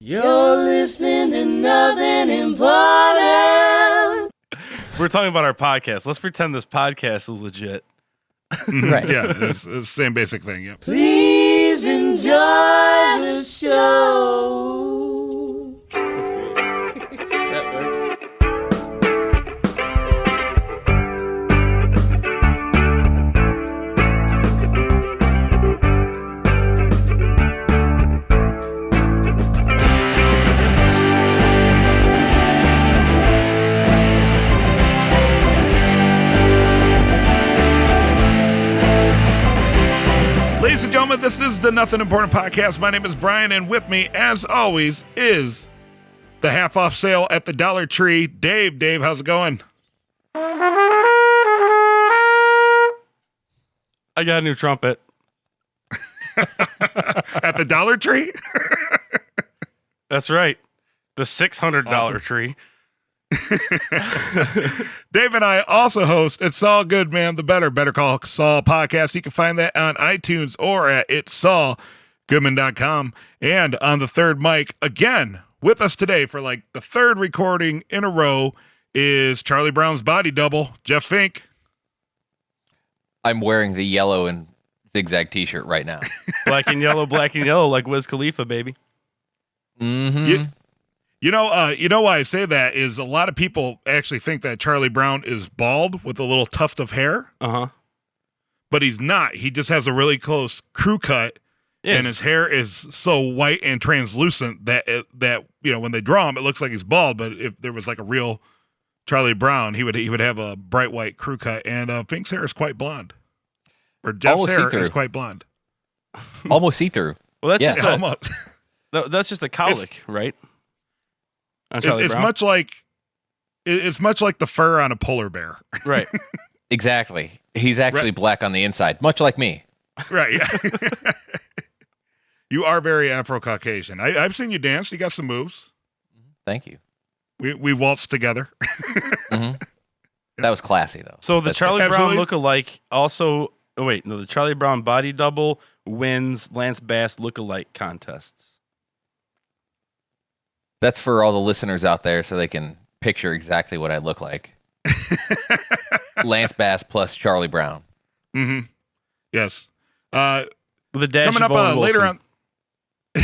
You're listening to nothing important. We're talking about our podcast. Let's pretend this podcast is legit. Right. Yeah, it's the same basic thing. Yeah. Please enjoy the show. That's great. That works. Ladies and gentlemen, this is the Nothing Important Podcast. My name is Bryan, and with me, as always, is the half-off sale at the Dollar Tree, Dave. Dave, how's it going? I got a new trumpet. At the Dollar Tree? That's right. The $600 Awesome. tree. Dave and I also host It's All Good, Man, the Better Call Saul podcast. You can find that on iTunes or at itssaulgoodman.com. And on the third mic, again, with us today for like the third recording in a row is Charlie Brown's body double, Jeff Fink. I'm wearing the yellow and zigzag t-shirt right now. Black and yellow, like Wiz Khalifa, baby. Mm-hmm. You know why I say that is a lot of people actually think that Charlie Brown is bald with a little tuft of hair, Uh-huh. but he's not. He just has a really close crew cut, and his hair is so white and translucent that when they draw him, it looks like he's bald. But if there was like a real Charlie Brown, he would have a bright white crew cut, and Fink's hair is quite blonde, or Jeff's Almost hair see-through. is quite blonde. Almost see-through. Well, that's Yeah. just Almost. that's just a cowlick, right? On Charlie It's Brown. much like the fur on a polar bear. Right. Exactly. He's actually Right. black on the inside, much like me. Right. Yeah. You are very Afro-Caucasian. I've seen you dance. You got some moves. Thank you. We waltzed together. hmm That was classy, though. So the That's Charlie Brown Absolutely. look-alike also... Oh, wait. No, the Charlie Brown body double wins Lance Bass look-alike contests. That's for all the listeners out there so they can picture exactly what I look like. Lance Bass plus Charlie Brown. Mm-hmm. Yes. With a dash Coming of up Owen later Wilson. on.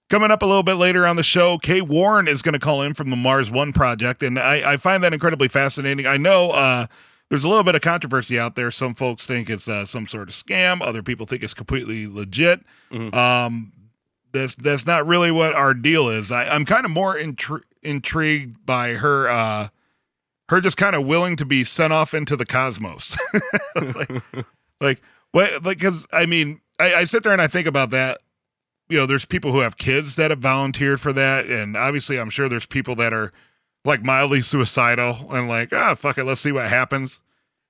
Coming up a little bit later on the show, Kay Warren is going to call in from the Mars One project, and I find that incredibly fascinating. I know there's a little bit of controversy out there. Some folks think it's some sort of scam. Other people think it's completely legit. Mhm. That's not really what our deal is. I'm kind of more intrigued by her just kind of willing to be sent off into the cosmos. Because I mean, I sit there and I think about that. You know, there's people who have kids that have volunteered for that, and obviously, I'm sure there's people that are like mildly suicidal and like, fuck it, let's see what happens,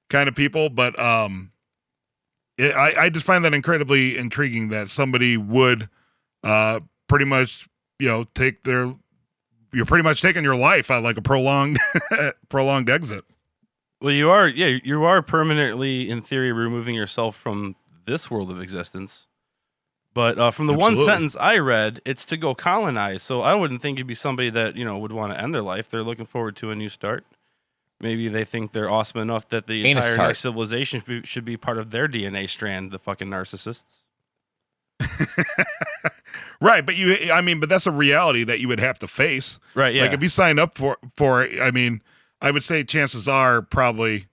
kind of people. But I just find that incredibly intriguing that somebody would pretty much, you're pretty much taking your life on like a prolonged exit. Well, you are permanently, in theory, removing yourself from this world of existence. But from the one Absolutely. sentence I read, it's to go colonize. So I wouldn't think it'd be somebody that, would want to end their life. They're looking forward to a new start. Maybe they think they're awesome enough that the Anus entire tart. next civilization should be part of their DNA strand, the fucking narcissists. Right, but but that's a reality that you would have to face. Right, yeah. Like if you sign up for it, I mean, I would say chances are probably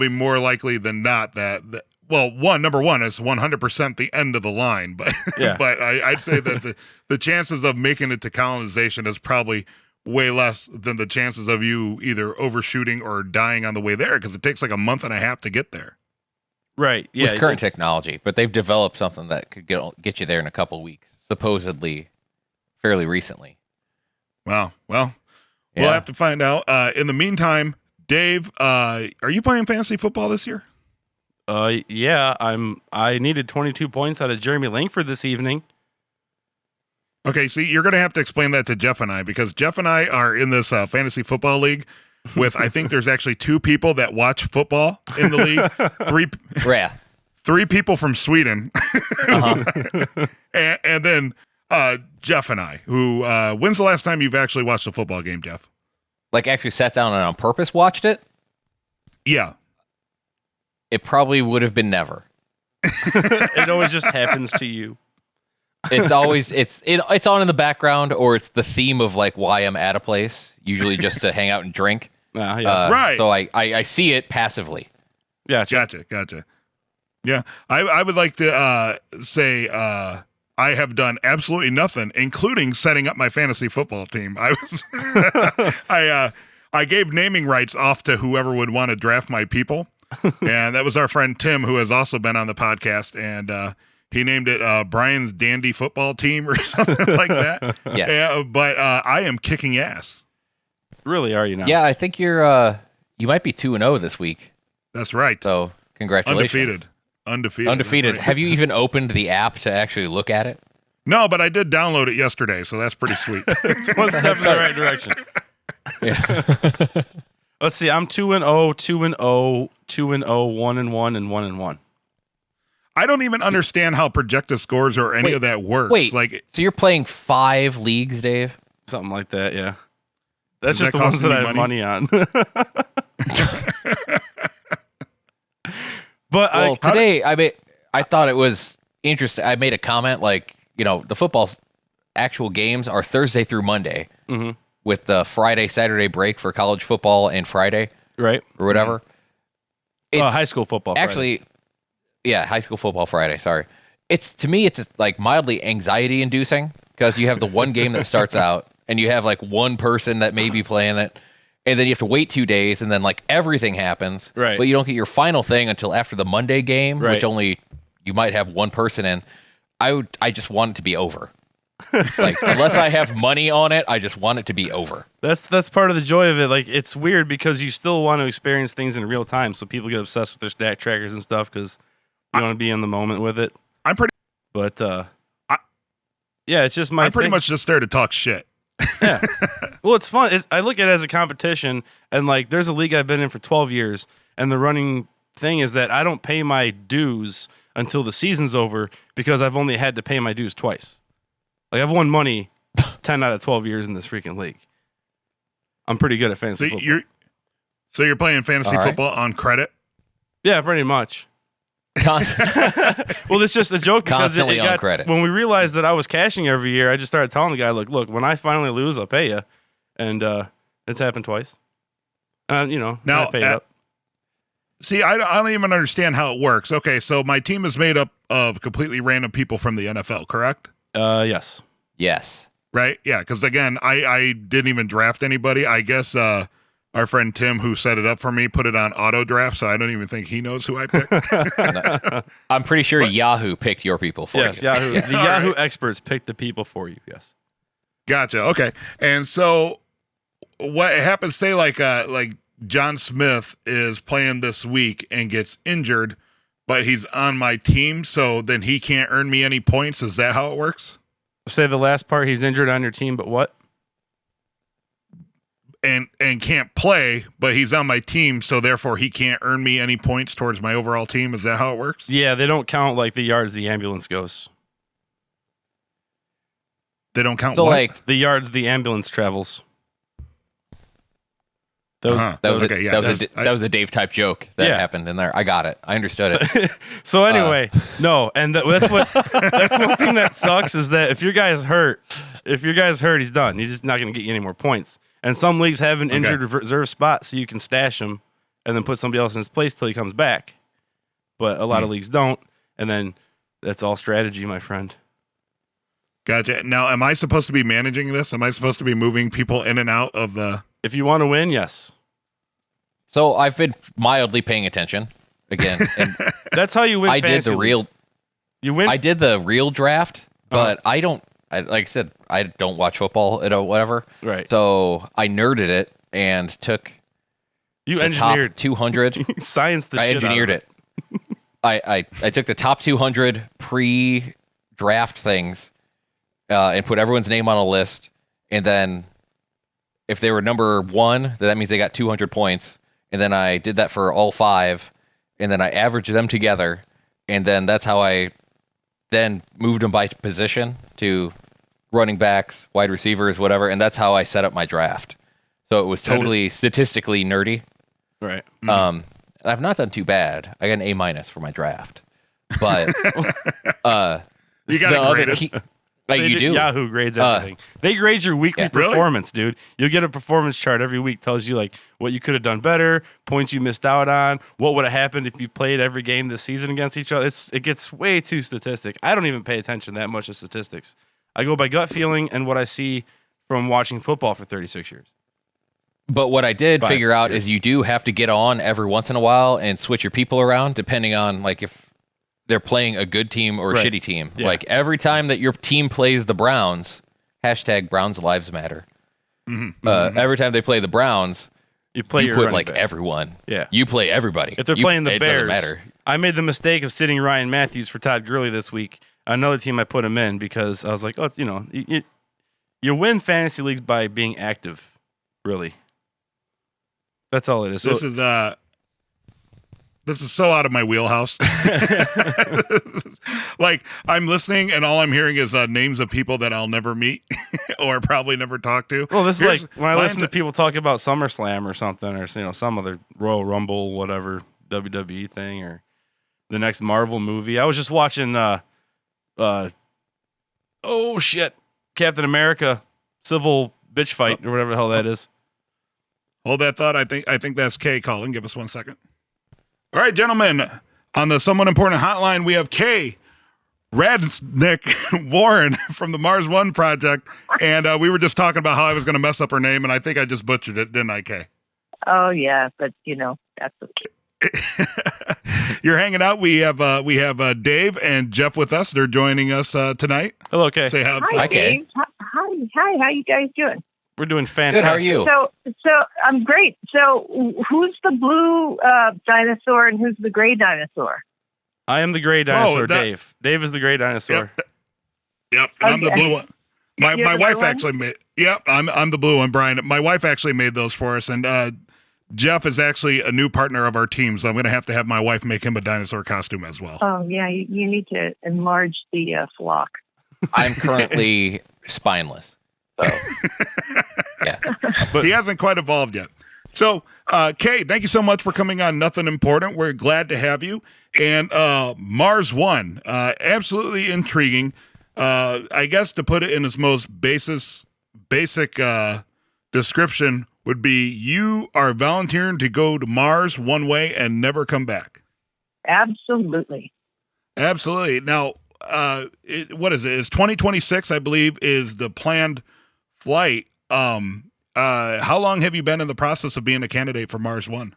more likely than not that number one is 100% the end of the line, but Yeah. but I'd say that the chances of making it to colonization is probably way less than the chances of you either overshooting or dying on the way there, because it takes like a month and a half to get there. Right, yeah. With current it's- technology, but they've developed something that could get you there in a couple weeks, supposedly fairly recently. Wow. Well, Yeah. we'll have to find out. In the meantime, Dave, are you playing fantasy football this year? Yeah, I needed 22 points out of Jeremy Langford this evening. Okay, see, you're going to have to explain that to Jeff and I, because Jeff and I are in this fantasy football league with, I think there's actually 2 people that watch football in the league. Yeah. 3 people from Sweden, Uh-huh. and then Jeff and I. Who? When's the last time you've actually watched a football game, Jeff? Like actually sat down and on purpose watched it. Yeah. It probably would have been never. It always just happens to you. It's always it's on in the background, or it's the theme of like why I'm at a place, usually just to hang out and drink. Yes. Right. So I see it passively. Gotcha. Gotcha. Yeah, I would like to say I have done absolutely nothing, including setting up my fantasy football team. I was I gave naming rights off to whoever would want to draft my people, and that was our friend Tim, who has also been on the podcast, and he named it Bryan's Dandy Football Team or something like that. Yes. Yeah, but I am kicking ass. Really, are you now? Yeah, I think you might be 2-0 this week. That's right. So congratulations. Undefeated. Undefeated. That's right. Have you even opened the app to actually look at it? No, but I did download it yesterday, so that's pretty sweet. It's one step in the right direction. Yeah. Let's see. I'm 2-0, 2-0, 2-0, 1-1, and 1-1. I don't even understand how projected scores or any of that works. Wait, Like, so you're playing 5 leagues, Dave? Something like that, yeah. That's Is just that the ones costing that I you have money? money on. But Well, today I thought it was interesting. I made a comment like, the football's actual games are Thursday through Monday with the Friday, Saturday break for college football and Friday right. or whatever. It's High school football. Friday. actually, yeah, high school football Friday. Sorry. To me, it's like mildly anxiety inducing because you have the one game that starts out and you have like one person that may be playing it. And then you have to wait 2 days, and then like everything happens. Right. But you don't get your final thing until after the Monday game, Right. which only you might have one person in. I just want it to be over. Like unless I have money on it, I just want it to be over. That's part of the joy of it. Like it's weird because you still want to experience things in real time. So people get obsessed with their stat trackers and stuff because you want to be in the moment with it. I'm pretty But yeah, it's just my. I'm pretty thing. much just there to talk shit. Yeah. Well, it's fun. I look at it as a competition, and like, there's a league I've been in for 12 years, and the running thing is that I don't pay my dues until the season's over because I've only had to pay my dues twice. Like, I've won money 10 out of 12 years in this freaking league. I'm pretty good at fantasy football. So you're playing fantasy All right. football on credit? Yeah, pretty much. Well, it's just a joke because Constantly it on got, credit. when we realized that I was cashing every year, I just started telling the guy, look, when I finally lose, I'll pay you. And it's happened twice. Now, I paid up. See, I don't even understand how it works. Okay, so my team is made up of completely random people from the NFL, correct? Yes. Yes. Right? Yeah, because again, I didn't even draft anybody. I guess our friend Tim, who set it up for me, put it on auto draft, so I don't even think he knows who I picked. I'm pretty sure Yahoo picked your people for Yes, you. Yahoo. Yeah. The All Yahoo right. experts pick the people for you. Yes. Gotcha. Okay. And so what happens, say like John Smith is playing this week and gets injured, but he's on my team, so then he can't earn me any points. Is that how it works? Say the last part, he's injured on your team, but what? And can't play, but he's on my team, so therefore he can't earn me any points towards my overall team. Is that how it works? Yeah, they don't count like the yards the ambulance goes. They don't count So what? like The yards the ambulance travels. Those, Uh-huh. that was Okay, yeah, that was a Dave type joke that Yeah. happened in there. I got it. I understood it. So anyway, no, and that's one thing that sucks is that if your guy's hurt, he's done. He's just not going to get you any more points. And some leagues have an injured reserve spot, so you can stash him and then put somebody else in his place till he comes back. But a lot of leagues don't, and then that's all strategy, my friend. Gotcha. Now, am I supposed to be managing this? Am I supposed to be moving people in and out of the... If you want to win, yes. So I've been mildly paying attention again. And That's how you win. I did fantasy the real. leagues. You win. I did the real draft, but I don't. Like I said, I don't watch football. Whatever. Right. So I nerded it and took You the engineered top 200. science. The I shit engineered out of it. I took the top 200 pre-draft things and put everyone's name on a list, and then if they were number 1, then that means they got 200 points. And then I did that for all 5, and then I averaged them together, and then that's how I then moved them by position to running backs, wide receivers, whatever, and that's how I set up my draft. So it was totally statistically nerdy. Right. And I've not done too bad. I got an A- for my draft, but You got it graded. You do. Yahoo grades everything. They grade your weekly Really? performance, dude. You'll get a performance chart every week. Tells you like what you could have done better, points you missed out on, what would have happened if you played every game this season against each other. It gets way too statistic. I don't even pay attention that much to statistics. I go by gut feeling and what I see from watching football for 36 years. But what I did 5 figure out years. is you do have to get on every once in a while and switch your people around depending on like if they're playing a good team or a Right. shitty team. Yeah. Like every time that your team plays the Browns, hashtag Browns Lives Matter. Every time they play the Browns, You play you your put running like back. everyone. Yeah. You play everybody. If they're playing the it doesn't Bears, matter. I made the mistake of sitting Ryan Matthews for Todd Gurley this week. Another team I put him in because I was like, oh, it's, you win fantasy leagues by being active, really. That's all it is. So, This is so out of my wheelhouse. Like I'm listening and all I'm hearing is names of people that I'll never meet or probably never talk to. well, this Here's is like when I my listen to people talk about SummerSlam or something, or some other Royal Rumble, whatever WWE thing, or the next Marvel movie. I was just watching, Captain America Civil Bitch Fight or whatever the hell that is. Hold that thought. I think that's Kay calling. Give us 1 second. All right, gentlemen. On the somewhat important hotline, we have Kay Radzik Warren from the Mars One Project, and we were just talking about how I was going to mess up her name, and I think I just butchered it, didn't I, Kay? Oh yeah, but that's okay. You're hanging out. We have Dave and Jeff with us. They're joining us tonight. Hello, Kay. Say hi. Hi, Okay. Dave. Hi. How you guys doing? We're doing fantastic. Good. How are you? So I'm great. So who's the blue dinosaur and who's the gray dinosaur? I am the gray dinosaur, that- Dave. Dave is the gray dinosaur. Yep, and I'm the Okay. blue one. My You're the wife blue one? actually made. Yep, I'm the blue one, Brian. My wife actually made those for us, and Jeff is actually a new partner of our team, so I'm going to have my wife make him a dinosaur costume as well. Oh yeah, you need to enlarge the flock. I'm currently spineless. So, yeah. But He hasn't quite evolved yet. So, Kay, thank you so much for coming on Nothing Important. We're glad to have you. And Mars One, absolutely intriguing. I guess to put it in its most basic description would be you are volunteering to go to Mars one way and never come back. Absolutely. Absolutely. Now, what is it? It's 2026, I believe, is the planned flight. How long have you been in the process of being a candidate for Mars One?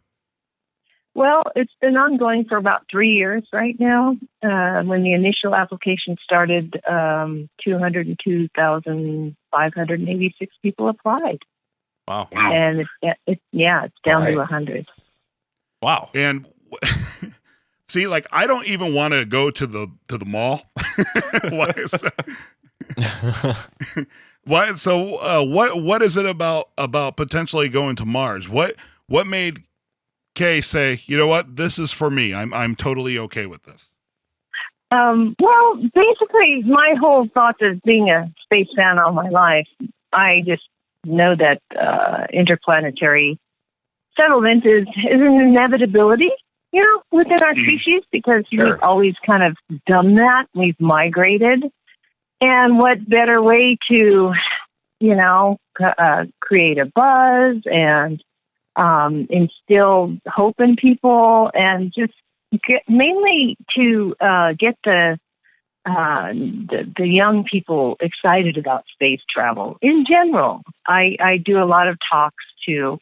Well, it's been ongoing for about 3 years right now. When the initial application started, 202,586 people applied, wow. and it's down Right. to 100. Wow. And see, like, I don't even want to go to the mall. Why is that? Why? So, what is it about potentially going to Mars? What made Kay say, you know what, this is for me. I'm totally okay with this. Well, basically, my whole thought is being a space fan all my life. I just know that interplanetary settlement is an inevitability, within our species, because Sure. we've always kind of done that. We've migrated. And what better way to, create a buzz and instill hope in people, and just mainly to get the young people excited about space travel in general. I do a lot of talks to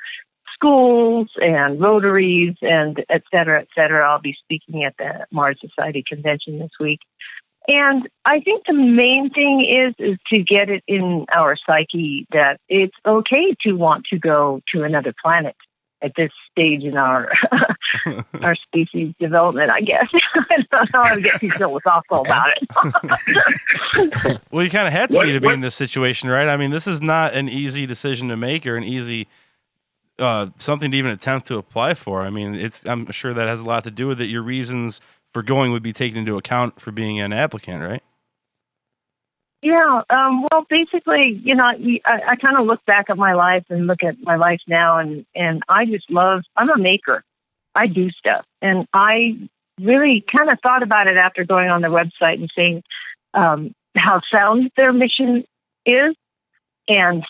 schools and Rotaries and et cetera, et cetera. I'll be speaking at the Mars Society convention this week. And I think the main thing is to get it in our psyche that it's okay to want to go to another planet at this stage in our our species development, I guess. I don't know how to get too philosophical about it. Well, you kind of had to be in this situation, right? I mean, this is not an easy decision to make or an easy something to even attempt to apply for. I mean, I'm sure that has a lot to do with it. Your reasons for going would be taken into account for being an applicant, right? Yeah. Well, basically, I kind of look back at my life and look at my life now, and I just I'm a maker. I do stuff. And I really kind of thought about it after going on their website and seeing how sound their mission is. And,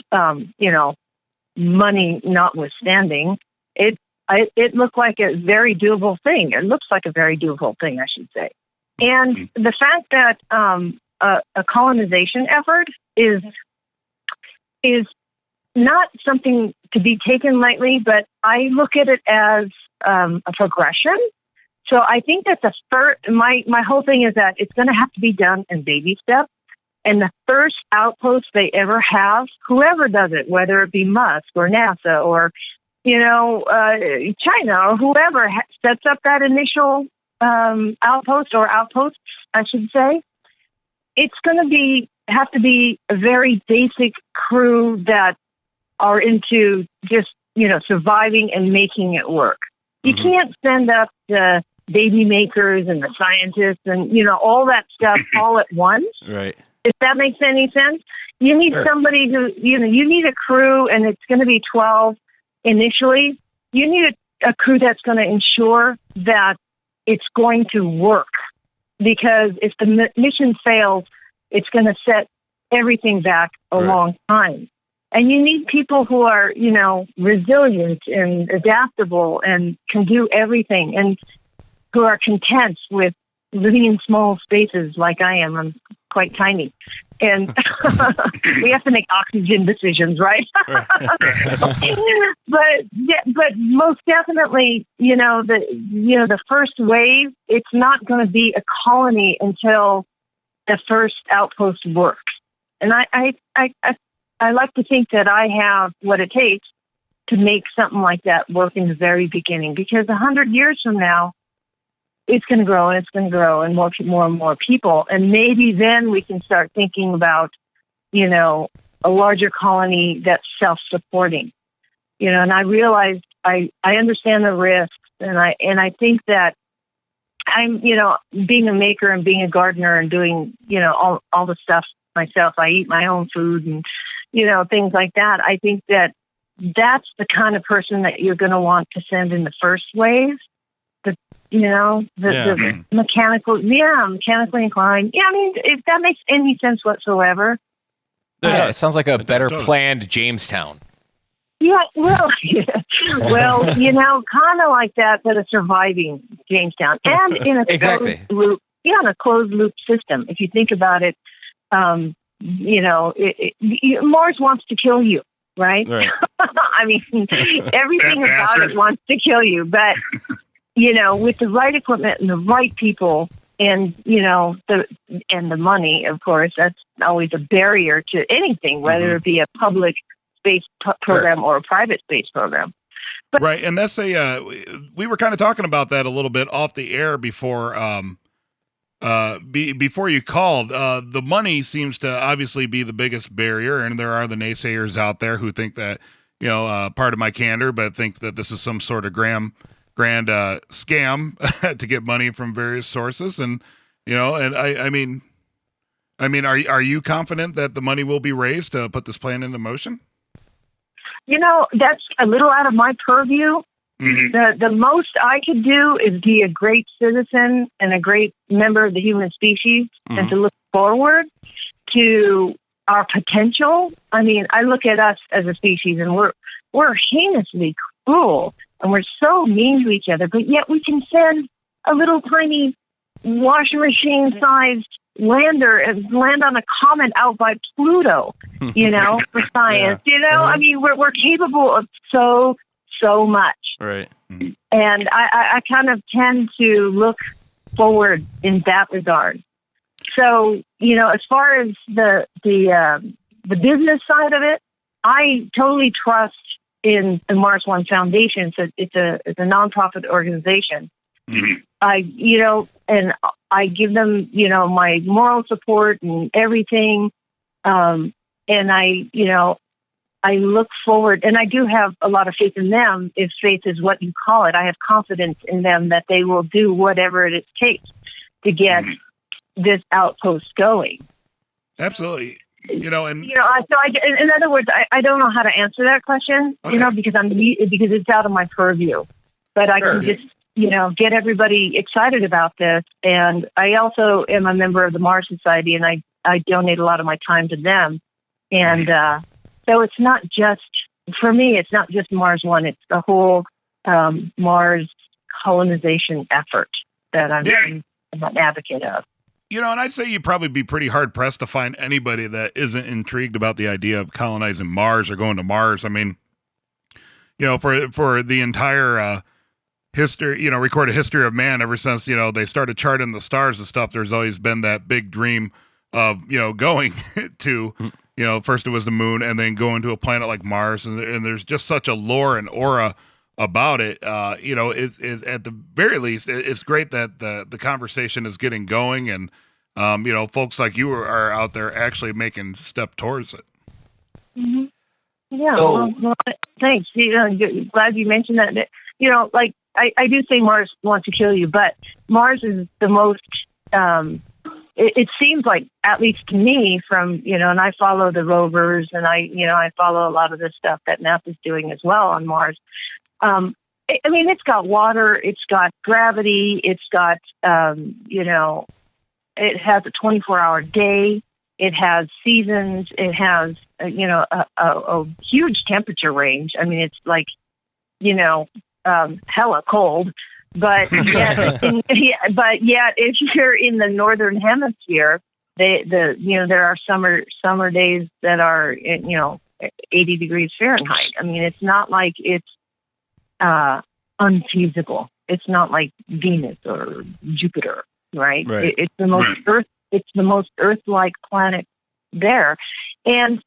money notwithstanding, it looked like a very doable thing. It looks like a very doable thing, I should say. And the fact that a colonization effort is not something to be taken lightly, but I look at it as a progression. So I think that my whole thing is that it's going to have to be done in baby steps. And the first outpost they ever have, whoever does it, whether it be Musk or NASA or, China or whoever sets up that initial outpost, I should say, it's going to have to be a very basic crew that are into just, surviving and making it work. You can't send up the baby makers and the scientists and, all that stuff all at once. Right. If that makes any sense. You need somebody who, you need a crew, and it's going to be 12 initially. You need a crew that's going to ensure that it's going to work. Because if the mission fails, it's going to set everything back a long time. And you need people who are, resilient and adaptable and can do everything, and who are content with living in small spaces like I am. I'm quite tiny. And we have to make oxygen decisions, right? but most definitely, the first wave, it's not going to be a colony until the first outpost works. And I like to think that I have what it takes to make something like that work in the very beginning, because 100 years from now, it's going to grow and it's going to grow, and more and more people. And maybe then we can start thinking about, a larger colony that's self-supporting. And I realize I understand the risks, and I think that I'm, being a maker and being a gardener and doing, all the stuff myself. I eat my own food and, things like that. I think that that's the kind of person that you're going to want to send in the first wave. The mechanically inclined. Yeah, I mean, if that makes any sense whatsoever. Yeah, it sounds like a better planned Jamestown. Yeah, well, kind of like that, but a surviving Jamestown, and in a closed loop. Yeah, in a closed loop system. If you think about it, Mars wants to kill you, right? I mean, everything about it wants to kill you, but. With the right equipment and the right people, and the money, of course, that's always a barrier to anything, whether it be a public space program or a private space program. But, right, and that's we were kind of talking about that a little bit off the air before before you called. The money seems to obviously be the biggest barrier, and there are the naysayers out there who think that, part of my candor, but think that this is some sort of grand scam to get money from various sources. And, and I mean, are you confident that the money will be raised to put this plan into motion? That's a little out of my purview. Mm-hmm. The most I could do is be a great citizen and a great member of the human species, and to look forward to our potential. I mean, I look at us as a species, and we're heinously cruel. And we're so mean to each other, but yet we can send a little tiny washing machine-sized lander and land on a comet out by Pluto, for science. Yeah. I mean, we're capable of so much. Right. And I kind of tend to look forward in that regard. So, as far as the business side of it, I totally trust in the Mars One Foundation. So it's a nonprofit organization. Mm-hmm. And I give them, my moral support and everything. And I I look forward, and I do have a lot of faith in them, if faith is what you call it. I have confidence in them that they will do whatever it takes to get this outpost going. Absolutely. And So in other words, I don't know how to answer that question, Okay. because it's out of my purview. But I can just, get everybody excited about this. And I also am a member of the Mars Society, and I donate a lot of my time to them. And so it's not just, for me, it's not just Mars One. It's the whole Mars colonization effort that I'm an advocate of. and I'd say you'd probably be pretty hard pressed to find anybody that isn't intrigued about the idea of colonizing Mars or going to Mars. I mean, for the entire history, recorded history of man, ever since, they started charting the stars and stuff, there's always been that big dream of, going to, first it was the moon and then going to a planet like Mars. And there's just such a lore and aura about it. It at the very least, it's great that the conversation is getting going, and folks like you are out there actually making step towards it. Mm-hmm. Yeah. So- well, thanks. Glad you mentioned that. I do say Mars wants to kill you, but Mars is the most. It seems like, at least to me, from and I follow the rovers, and I follow a lot of the stuff that NASA's doing as well on Mars. It's got water, it's got gravity, it's got, it has a 24-hour day, it has seasons, it has, a huge temperature range. I mean, it's like, hella cold, but yet, if you're in the northern hemisphere, there are summer days that are, 80 degrees Fahrenheit. I mean, it's not like it's unfeasible. It's not like Venus or Jupiter, right? Right. It's the most It's the most Earth-like planet there, and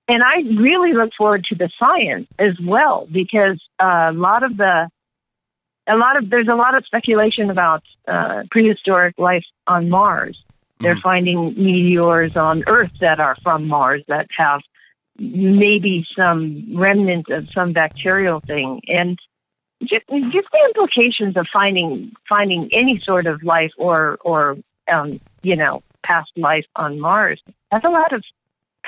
I really look forward to the science as well, because there's a lot of speculation about prehistoric life on Mars. They're finding meteors on Earth that are from Mars that have maybe some remnant of some bacterial thing, and just the implications of finding any sort of life or past life on Mars has a lot of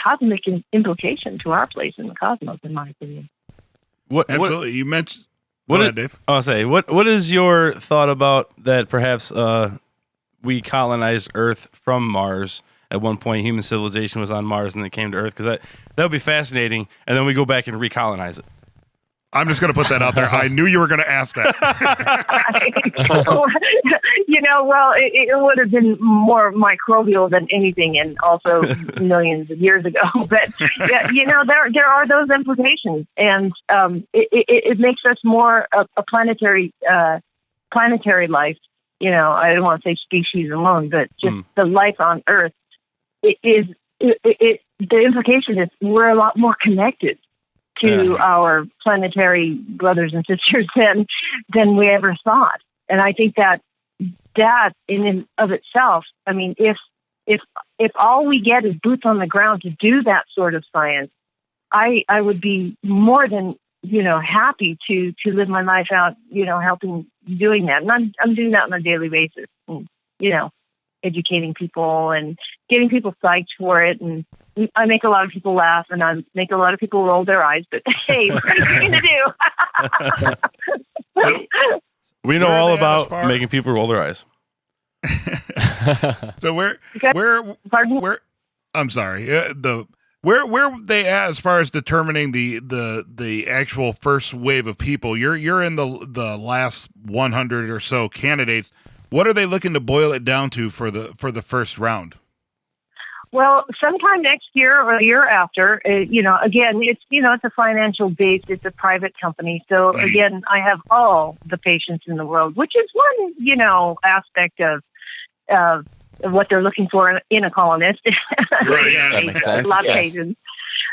cosmic implication to our place in the cosmos, in my opinion. Absolutely. You mentioned. What Go ahead, Dave. I'll say, what is your thought about that? Perhaps we colonized Earth from Mars at one point. Human civilization was on Mars and it came to Earth, because that would be fascinating. And then we go back and recolonize it. I'm just going to put that out there. I knew you were going to ask that. It would have been more microbial than anything, and also millions of years ago. But there are those implications, and it makes us more a planetary life. I don't want to say species alone, but just the life on Earth. The implication is we're a lot more connected to our planetary brothers and sisters than we ever thought. And I think that in and of itself, I mean, if all we get is boots on the ground to do that sort of science, I would be more than, happy to live my life out, helping doing that. And I'm doing that on a daily basis, and, educating people and getting people psyched for it. And I make a lot of people laugh, and I make a lot of people roll their eyes, but hey, what are you going to do? We know Where are all they at as about far- making people roll their eyes. So Pardon? I'm sorry. Where they at as far as determining the actual first wave of people? You're in the last 100 or so candidates. What are they looking to boil it down to for the first round? Well, sometime next year or the year after, again, it's a financial base. It's a private company. So again, I have all the patience in the world, which is one, aspect of what they're looking for in a colonist. Right, yeah, that makes sense. A lot of Yes. patience.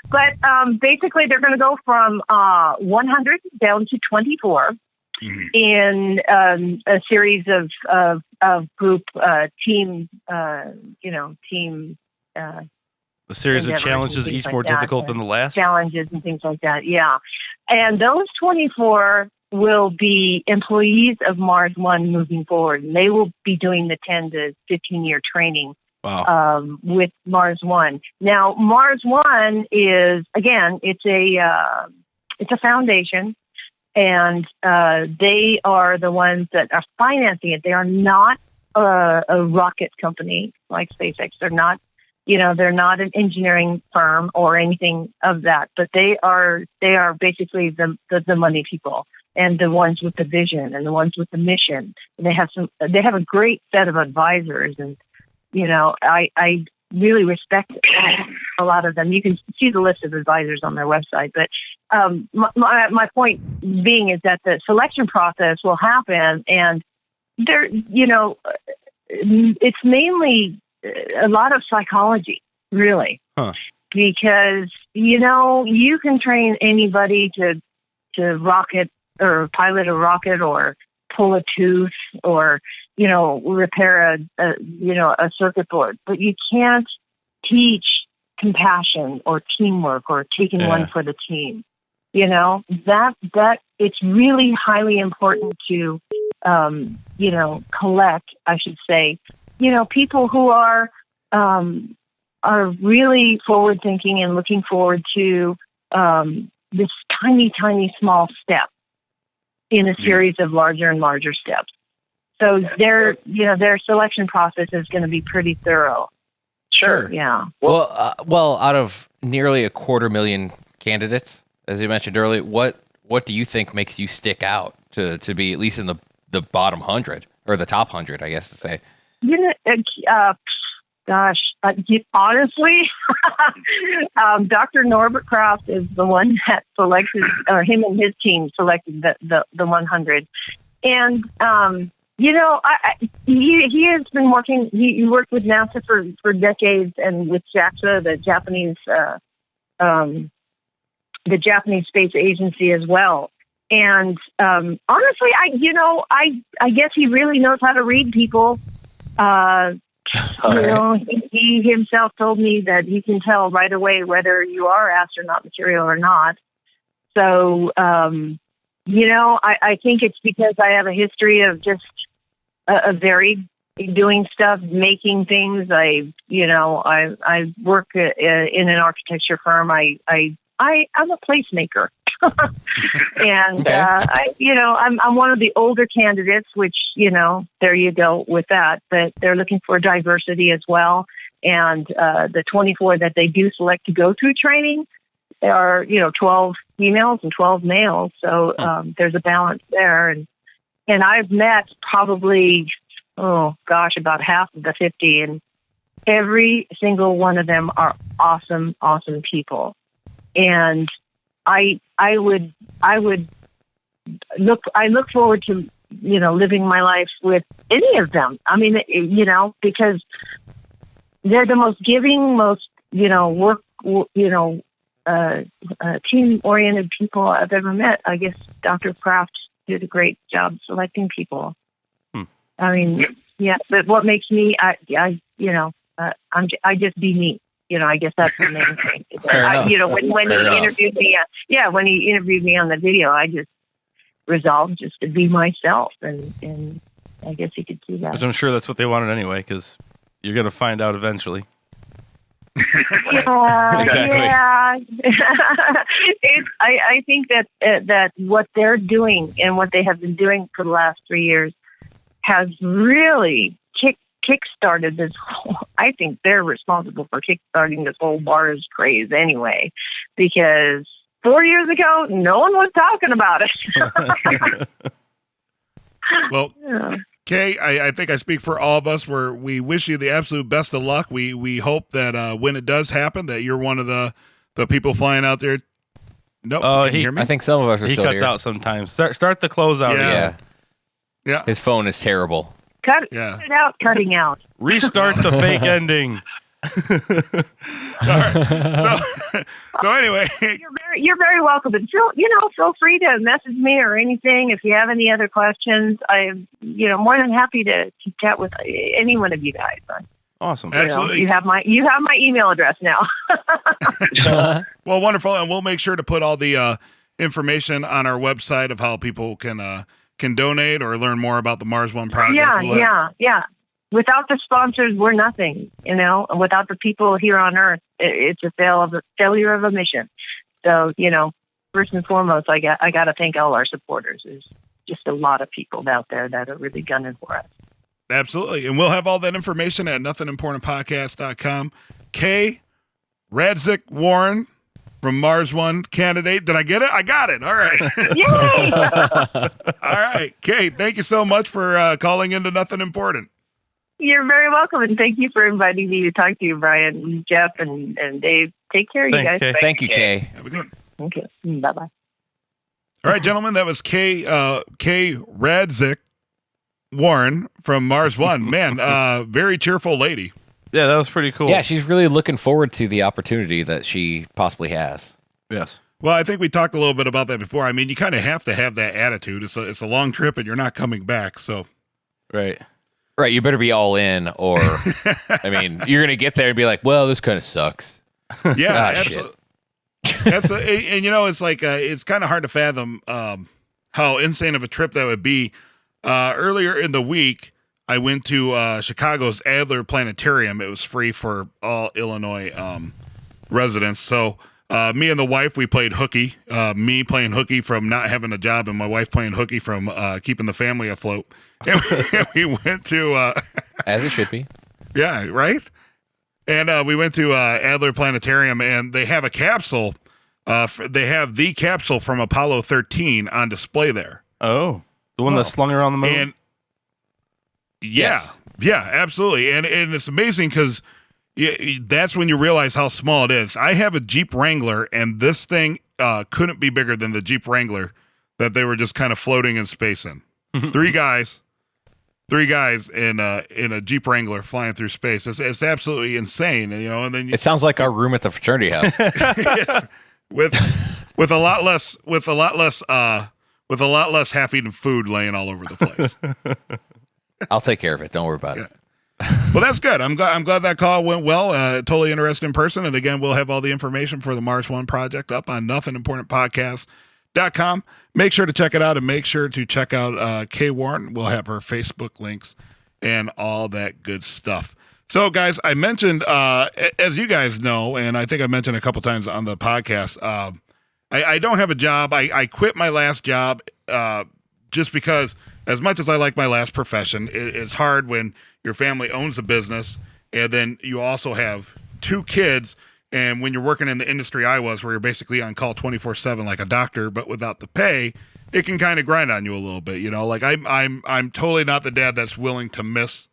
But basically, they're going to go from 100 down to 24 in a series of group team A series of endeavors and challenges, things each like more that, difficult and than the last. challenges and things like that. Yeah, and those 24 will be employees of Mars One moving forward, and they will be doing the 10 to 15 year training with Mars One. Now, Mars One is, again, it's a foundation, and they are the ones that are financing it. They are not a rocket company like SpaceX. They're not, they're not an engineering firm or anything of that. But they are basically the money people and the ones with the vision and the ones with the mission. And they have a great set of advisors, and I really respect a lot of them. You can see the list of advisors on their website. But my point being is that the selection process will happen, and there, it's mainly a lot of psychology, really, because you can train anybody to rocket or pilot a rocket or pull a tooth or repair a circuit board, but you can't teach compassion or teamwork or taking one for the team. That it's really highly important to collect, I should say, people who are really forward thinking and looking forward to this tiny, tiny, small step in a series of larger and larger steps. So their selection process is going to be pretty thorough. Sure. Yeah. Well, out of nearly 250,000 candidates, as you mentioned earlier, what do you think makes you stick out to be at least in the bottom 100 or the top 100, I guess to say? Honestly, Dr. Norbert Kraft is the one that selected, or him and his team selected the 100. And, he has been working, he worked with NASA for decades and with JAXA, the Japanese Space Agency as well. And honestly, I guess he really knows how to read people. He himself told me that he can tell right away whether you are astronaut material or not. So, I think it's because I have a history of just a very doing stuff, making things. I work in an architecture firm. I'm a placemaker. And okay. I'm one of the older candidates, which there you go with that. But they're looking for diversity as well. And the 24 that they do select to go through training are 12 females and 12 males. So there's a balance there. And I've met probably about half of the 50, and every single one of them are awesome, awesome people. And I look forward to, living my life with any of them. I mean, because they're the most giving, most, team-oriented people I've ever met. I guess Dr. Kraft did a great job selecting people. I mean, yeah, but what makes me, I just be me. I guess that's the main thing. When he interviewed me, when he interviewed me on the video, I just resolved just to be myself, and I guess he could see that. Which I'm sure that's what they wanted anyway, because you're going to find out eventually. Exactly. Yeah. I think that what they're doing and what they have been doing for the last 3 years has really kick-started this whole, I think they're responsible for kick-starting this whole Mars craze anyway, because 4 years ago, no one was talking about it. Well, Kay, I think I speak for all of us where we wish you the absolute best of luck. We hope that when it does happen, that you're one of the people flying out there. Nope, can you hear me? I think some of us are He still cuts here. out sometimes. Start the close out again. Yeah. His phone is terrible. Cut it out, cutting out. Restart the fake ending. All right. So anyway, You're very welcome. And feel free to message me or anything if you have any other questions. I'm more than happy to chat with any one of you guys. Awesome. Absolutely. You have my email address now. Well, wonderful, and we'll make sure to put all the information on our website of how people can donate or learn more about the Mars One project. Yeah. Without the sponsors, we're nothing. Without the people here on Earth, it's a failure of a mission. So, first and foremost, I got to thank all our supporters. There's just a lot of people out there that are really gunning for us. Absolutely, and we'll have all that information at nothingimportantpodcast.com. Kay Radzik Warren from Mars One candidate. Did I get it? I got it. All right. Yay! All right, Kay, thank you so much for calling into Nothing Important. You're very welcome, and thank you for inviting me to talk to you, Brian, Jeff, and Dave. Take care, Thanks, you guys. Kay. Thank you, Kay. Have a good one. Okay, bye-bye. All right, gentlemen, that was Kay Radzik Warren from Mars One. Man, very cheerful lady. Yeah, that was pretty cool. Yeah, she's really looking forward to the opportunity that she possibly has. Yes. Well, I think we talked a little bit about that before. I mean, you kind of have to have that attitude. It's a long trip, and you're not coming back, so. Right. Right, you better be all in, or I mean, you're gonna get there and be like, "Well, this kind of sucks." Yeah, Shit. absolutely. And it's like it's kind of hard to fathom how insane of a trip that would be. Earlier in the week, I went to Chicago's Adler Planetarium. It was free for all Illinois residents. So me and the wife, we played hooky. Me playing hooky from not having a job, and my wife playing hooky from keeping the family afloat. And we went to As it should be. yeah, right. And we went to Adler Planetarium, and they have a capsule. They have the capsule from Apollo 13 on display there. Oh, the one that slung around the moon? And yeah, yeah, absolutely. And it's amazing because that's when you realize how small it is. I have a Jeep Wrangler, and this thing couldn't be bigger than the Jeep Wrangler that they were just kind of floating in space in. Three guys in a Jeep Wrangler flying through space. It's absolutely insane, And then It sounds like our room at the fraternity house. with a lot less half-eaten food laying all over the place. I'll take care of it. Don't worry about it. Well, that's good. I'm glad that call went well. Totally interesting person. And again, we'll have all the information for the Mars One project up on nothingimportantpodcast.com. Make sure to check it out, and make sure to check out Kay Warren. We'll have her Facebook links and all that good stuff. So, guys, I mentioned, as you guys know, and I think I mentioned a couple times on the podcast, I don't have a job. I quit my last job just because, as much as I like my last profession, it's hard when your family owns a business and then you also have two kids. And when you're working in the industry I was, where you're basically on call 24/7 like a doctor, but without the pay, it can kind of grind on you a little bit. Like I'm totally not the dad that's willing to miss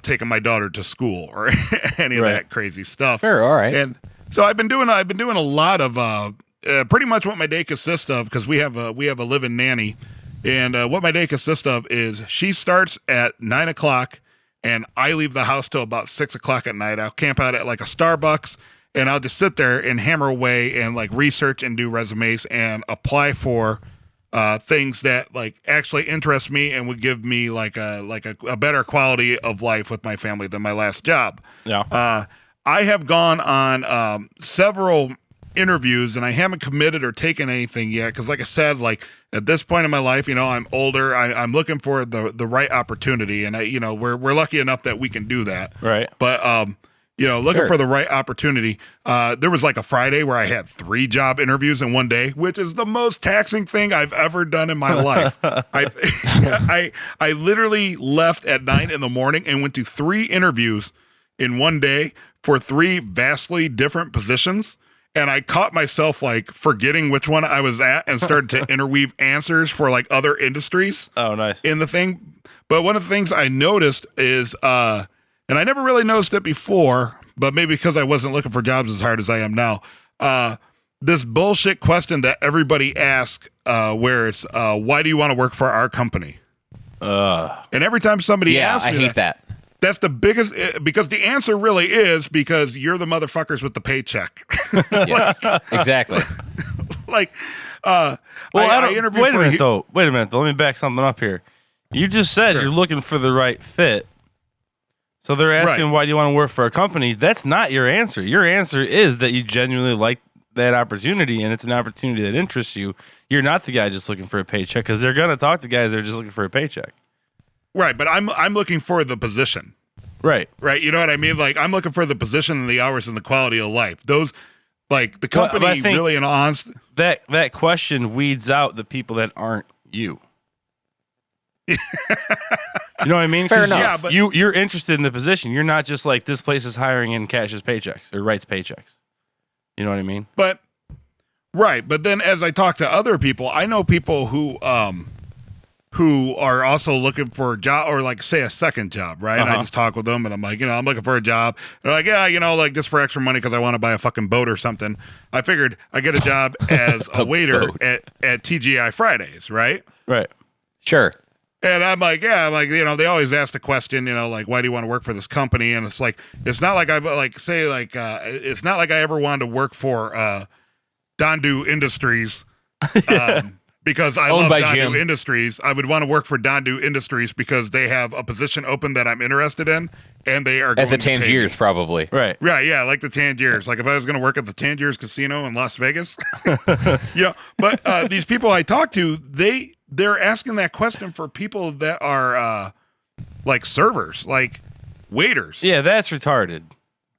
taking my daughter to school or any of that crazy stuff. Sure, all right. And so I've been doing a lot of pretty much what my day consists of, because we have a live-in nanny, and what my day consists of is she starts at 9:00 and I leave the house till about 6:00 at night. I'll camp out at like a Starbucks, and I'll just sit there and hammer away and like research and do resumes and apply for things that like actually interest me and would give me like a better quality of life with my family than my last job. Yeah. I have gone on several interviews, and I haven't committed or taken anything yet because, like I said, like at this point in my life, I'm older. I'm looking for the right opportunity, and we're lucky enough that we can do that. Right. But looking Sure. for the right opportunity. There was like a Friday where I had 3 job interviews in one day, which is the most taxing thing I've ever done in my life. I literally left at 9 a.m. and went to 3 interviews in one day for 3 vastly different positions. And I caught myself like forgetting which one I was at and started to interweave answers for like other industries. Oh, nice. In the thing. But one of the things I noticed is, and I never really noticed it before, but maybe because I wasn't looking for jobs as hard as I am now, this bullshit question that everybody asks, where it's, why do you want to work for our company? And every time somebody asks I me hate that. that's the biggest, because the answer really is because you're the motherfuckers with the paycheck. Yes, exactly. Like, Well, I interviewed wait a for minute, though. Wait a minute. Let me back something up here. You just said you're looking for the right fit. So they're asking, Right. why do you want to work for a company? That's not your answer. Your answer is that you genuinely like that opportunity, and it's an opportunity that interests you. You're not the guy just looking for a paycheck, because they're going to talk to guys that are just looking for a paycheck. Right, but I'm looking for the position. Right. Right, you know what I mean? Like, I'm looking for the position and the hours and the quality of life. Those, like, the Well, but company I think really, in all honesty, that question weeds out the people that aren't you. You know what I mean? Fair 'Cause enough. Yeah, but- you're interested in the position. You're not just like, this place is hiring and cashes paychecks or writes paychecks. You know what I mean? but right. But then, as I talk to other people, I know people who are also looking for a job, or like say a second job, right? And I just talk with them, and I'm like, I'm looking for a job. They're like, yeah, like just for extra money because I want to buy a fucking boat or something. I figured I get a job as a waiter at TGI Fridays, right? Right. Sure. And I'm like, yeah, they always ask the question, like, why do you want to work for this company? And it's like, it's not like it's not like I ever wanted to work for Dondu Industries because I Owned love by Dondu Jim. Industries. I would want to work for Dondu Industries because they have a position open that I'm interested in, and they are At going the to pay me. Tangiers, probably. Right. Right, yeah, like the Tangiers. Like if I was going to work at the Tangiers Casino in Las Vegas, But these people I talk to, they're asking that question for people that are like servers, like waiters. Yeah, that's retarded.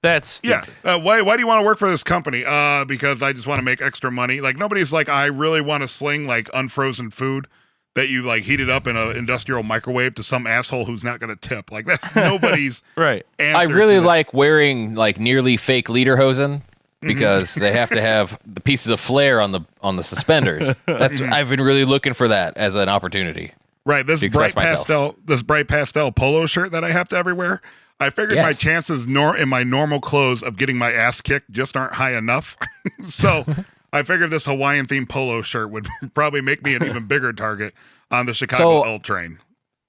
That's stupid. Yeah. Why do you want to work for this company? Because I just want to make extra money. Like nobody's like, I really want to sling like unfrozen food that you like heated up in an industrial microwave to some asshole who's not going to tip. Like that's nobody's Right. answer. I really to that. like wearing like nearly fake lederhosen because they have to have the pieces of flare on the suspenders. That's I've been really looking for that as an opportunity. Right, this to bright express myself. pastel polo shirt that I have to everywhere. I figured my Yes. chances in my normal clothes of getting my ass kicked just aren't high enough. So I figured this Hawaiian themed polo shirt would probably make me an even bigger target on the Chicago L train.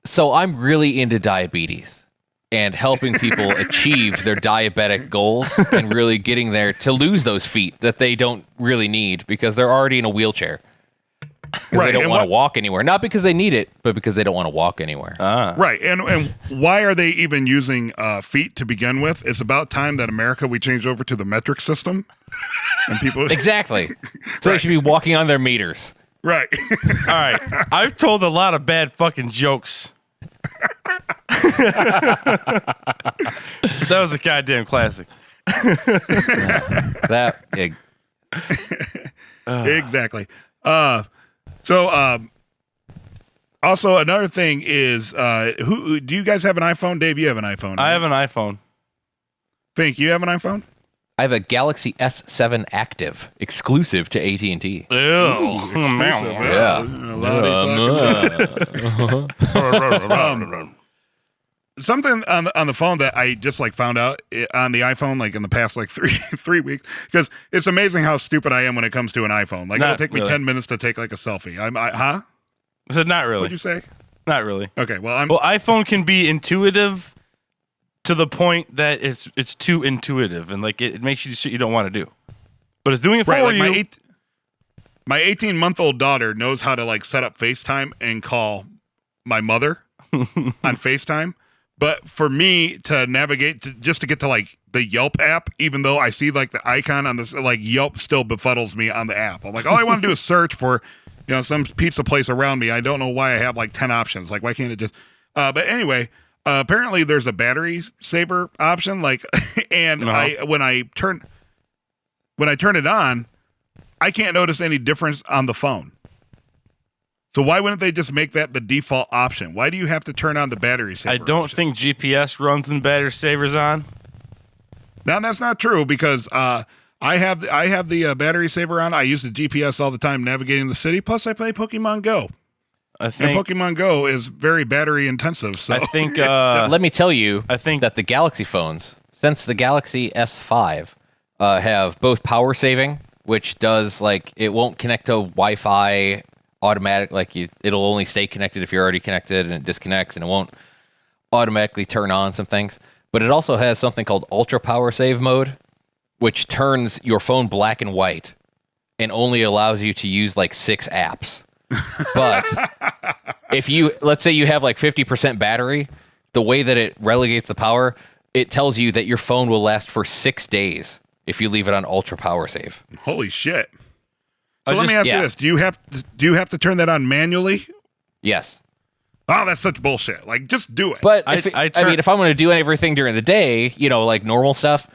So I'm really into diabetes and helping people achieve their diabetic goals and really getting there to lose those feet that they don't really need because they're already in a wheelchair. Because Right, they don't and want what- to walk anywhere. Not because they need it, but because they don't want to walk anywhere. Right, and why are they even using feet to begin with? It's about time that America we changed over to the metric system, and people Exactly. So they should be walking on their meters. right. All right. I've told a lot of bad fucking jokes. That was a goddamn classic. That Exactly. Also another thing is, who do you guys have an iPhone? Dave, you have an iPhone. I right? have an iPhone. Fink, you have an iPhone? I have a Galaxy S7 Active exclusive to AT&T. Ew. Yeah. Something on the phone that I just like found out on the iPhone like in the past like three weeks, because it's amazing how stupid I am when it comes to an iPhone. Like Not it'll take me really. 10 minutes to take like a selfie. Huh? I said not What'd really. you say? Not really. Okay, well Well, iPhone can be intuitive to the point that it's too intuitive and like it makes you do shit you don't want to do. But it's doing it for right, like you. my 18-month-old daughter knows how to like set up FaceTime and call my mother on FaceTime. But for me to navigate just to get to like the Yelp app, even though I see like the icon on this, like Yelp still befuddles me on the app. I'm like, all I want to do is search for, some pizza place around me. I don't know why I have like 10 options. Like, why can't it just? But anyway, apparently there's a battery saver option. Like, and when I turn it on, I can't notice any difference on the phone. So why wouldn't they just make that the default option? Why do you have to turn on the battery saver? I don't option? think GPS runs and battery savers on. Now that's not true because I have the battery saver on. I use the GPS all the time navigating the city. Plus, I play Pokemon Go, I and think Pokemon Go is very battery intensive. So I think Let me tell you I think that the Galaxy phones, since the Galaxy S5, have both power saving, which does like it won't connect to Wi-Fi automatic, like it'll only stay connected if you're already connected, and it disconnects, and it won't automatically turn on some things. But it also has something called ultra power save mode, which turns your phone black and white and only allows you to use like 6 apps. But if let's say you have like 50% battery, the way that it relegates the power, it tells you that your phone will last for 6 days if you leave it on ultra power save. Holy shit. So let me ask you yeah. this. Do you have to turn that on manually? Yes. Oh, that's such bullshit. Like, just do it. But I if I'm going to do everything during the day, like normal stuff,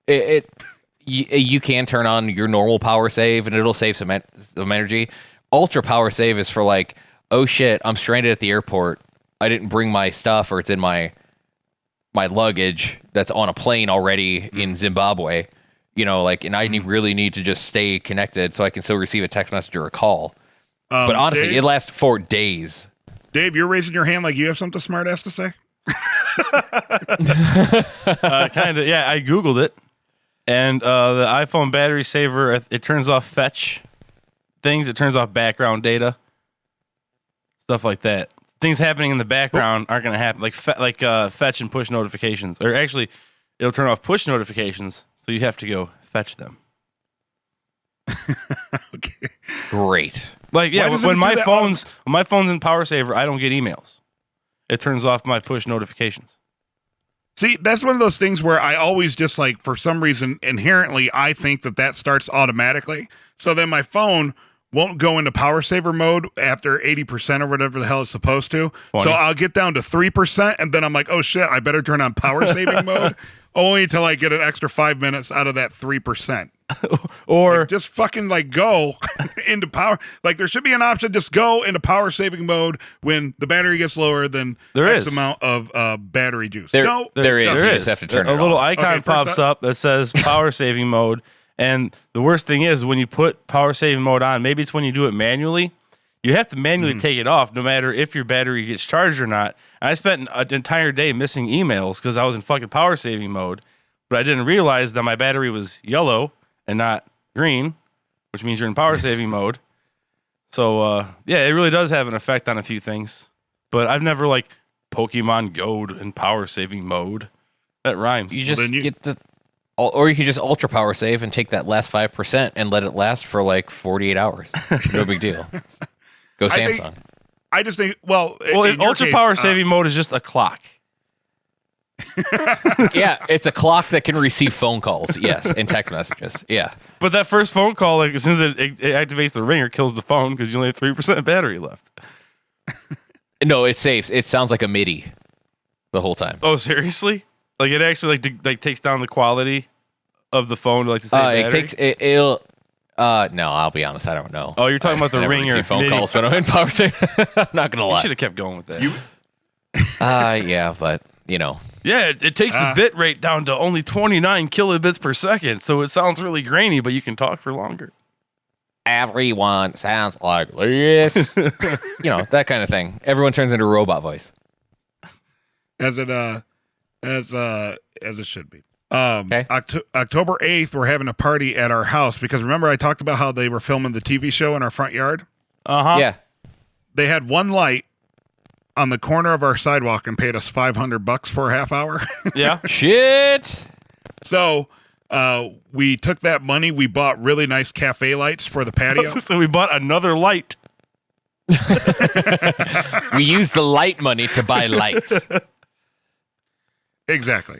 you can turn on your normal power save and it'll save some energy. Ultra power save is for like, oh shit, I'm stranded at the airport. I didn't bring my stuff, or it's in my luggage that's on a plane already in Zimbabwe. And I really need to just stay connected so I can still receive a text message or a call. But honestly, Dave, it lasts for days. Dave, you're raising your hand like you have something smart ass to say? Kind of, yeah. I Googled it, and the iPhone battery saver, it turns off fetch things. It turns off background data, stuff like that. Things happening in the background aren't going to happen, like fetch and push notifications. Or actually, it'll turn off push notifications, so you have to go fetch them. Okay. Great. Like, yeah, doesn't when it do my that phone's in power saver, I don't get emails. It turns off my push notifications. See, that's one of those things where I always just like, for some reason, inherently, I think that starts automatically. So then my phone won't go into power saver mode after 80% or whatever the hell it's supposed to. 20. So I'll get down to 3%, and then I'm like, oh shit, I better turn on power saving mode, only to like get an extra 5 minutes out of that 3%. Or Like, just fucking like go into power. Like, there should be an option, just go into power saving mode when the battery gets lower than There X is. amount of battery juice. There No, is. doesn't. You just have to turn a it little on. icon Okay, first pops up that says power saving mode. And the worst thing is when you put power saving mode on, maybe it's when you do it manually, you have to manually take it off no matter if your battery gets charged or not. And I spent an entire day missing emails because I was in fucking power saving mode, but I didn't realize that my battery was yellow and not green, which means you're in power saving mode. So, yeah, it really does have an effect on a few things. But I've never, like, Pokemon Go'd in power saving mode. That rhymes. You just then you- get the... Or you could just ultra power save and take that last 5% and let it last for like 48 hours. No big deal. Go Samsung. I just think, well, Well, in your ultra case, power saving mode is just a clock. Yeah, it's a clock that can receive phone calls, yes, and text messages. Yeah. But that first phone call, like as soon as it activates the ringer, kills the phone because you only have 3% battery left. No, it's safe. It sounds like a MIDI the whole time. Oh, seriously? Like it actually like takes down the quality of the phone to like to save battery? It'll no, I'll be honest, I don't know. Oh, you're talking about the I never ringer receive phone MIDI. calls when I'm in power save. I'm not gonna You lie. should have kept going with that. Yeah, but Yeah, it takes the bit rate down to only 29 kilobits per second, so it sounds really grainy, but you can talk for longer. everyone sounds like this. That kind of thing. Everyone turns into a robot voice. as it should be. Okay. October 8th, we're having a party at our house because remember I talked about how they were filming the TV show in our front yard? Uh-huh. Yeah. They had one light on the corner of our sidewalk and paid us $500 for a half hour. Yeah. Shit. So we took that money. We bought really nice cafe lights for the patio. So we bought another light. We used the light money to buy lights. Exactly.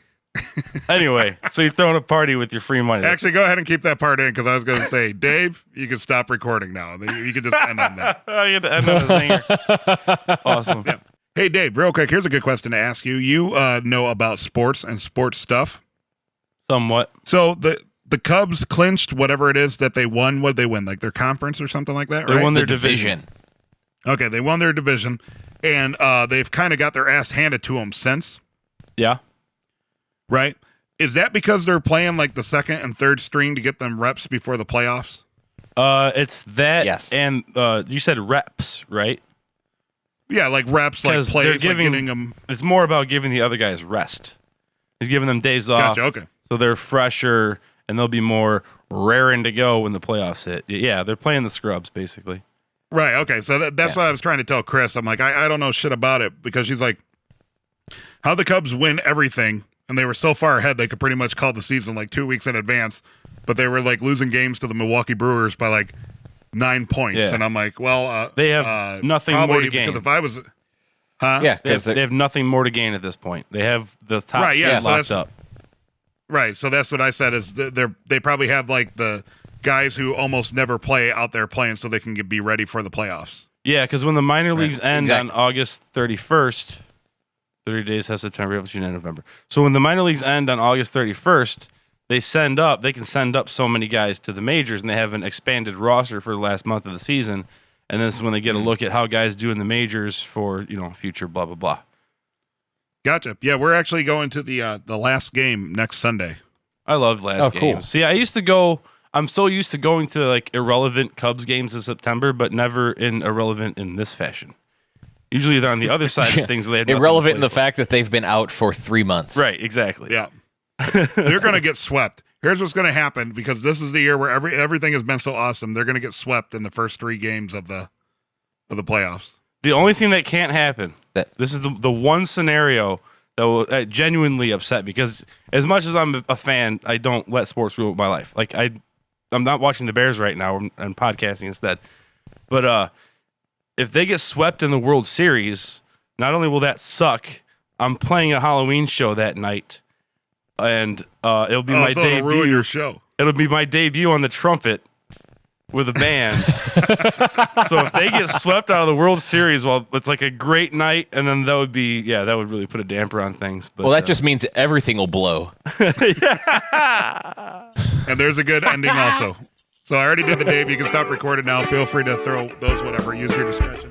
Anyway, so you're throwing a party with your free money. Actually, go ahead and keep that part in because I was going to say, Dave, you can stop recording now. You can just end on that. I get to end on a zinger. Awesome. Yeah. Hey, Dave, real quick, here's a good question to ask you. You know about sports and sports stuff. Somewhat. So the Cubs clinched whatever it is that they won. What did they win? Like their conference or something like that, right? They won The their division. Okay, they won their division, and they've kind of got their ass handed to them since, Yeah. right? Is that because they're playing like the second and third string to get them reps before the playoffs? It's that. Yes. And you said reps, right? Yeah, like reps, like 'Cause plays, they're like giving- getting them. It's more about giving the other guys rest. He's giving them days off. Gotcha. Okay. So they're fresher and they'll be more raring to go when the playoffs hit. Yeah, they're playing the scrubs, basically. Right. Okay. So that's what I was trying to tell Chris. I'm like, I don't know shit about it because she's like, how the Cubs win everything, and they were so far ahead they could pretty much call the season like 2 weeks in advance, but they were like losing games to the Milwaukee Brewers by like 9 points, Yeah. and I'm like, well, They have nothing probably more to gain. because if I was Huh? Yeah, They have, because they have nothing more to gain at this point. They have the top Right, yeah, seed so locked that's- up. Right. So that's what I said is they probably have like the guys who almost never play out there playing so they can be ready for the playoffs. Yeah, because when the minor leagues end Exactly. on August 31st, 30 days have September, April, June, and November. So when the minor leagues end on August 31st, they can send up so many guys to the majors, and they have an expanded roster for the last month of the season. And this is when they get a look at how guys do in the majors for, future blah, blah, blah. Gotcha. Yeah, we're actually going to the last game next Sunday. I love last Oh, cool. games. See, I used to go. I'm so used to going to like irrelevant Cubs games in September, but never irrelevant in this fashion. Usually they're on the other side of things where they had nothing to irrelevant in play the for. fact that they've been out for 3 months. Right, exactly. Yeah. They're going to get swept. Here's what's going to happen because this is the year where everything has been so awesome. They're going to get swept in the first 3 games of the playoffs. The only thing that can't happen. This is the one scenario that will genuinely upset me because as much as I'm a fan, I don't let sports rule my life. Like I'm not watching the Bears right now. I'm podcasting instead. But if they get swept in the World Series, not only will that suck, I'm playing a Halloween show that night, and it'll be my so it'll ruin debut. your show. It'll be my debut on the trumpet with a band. So if they get swept out of the World Series, well, it's like a great night, and then that would really put a damper on things. But Well, that just means everything will blow. And there's a good ending also. So I already did the debut. You can stop recording now. Feel free to throw those whatever. Use your discretion.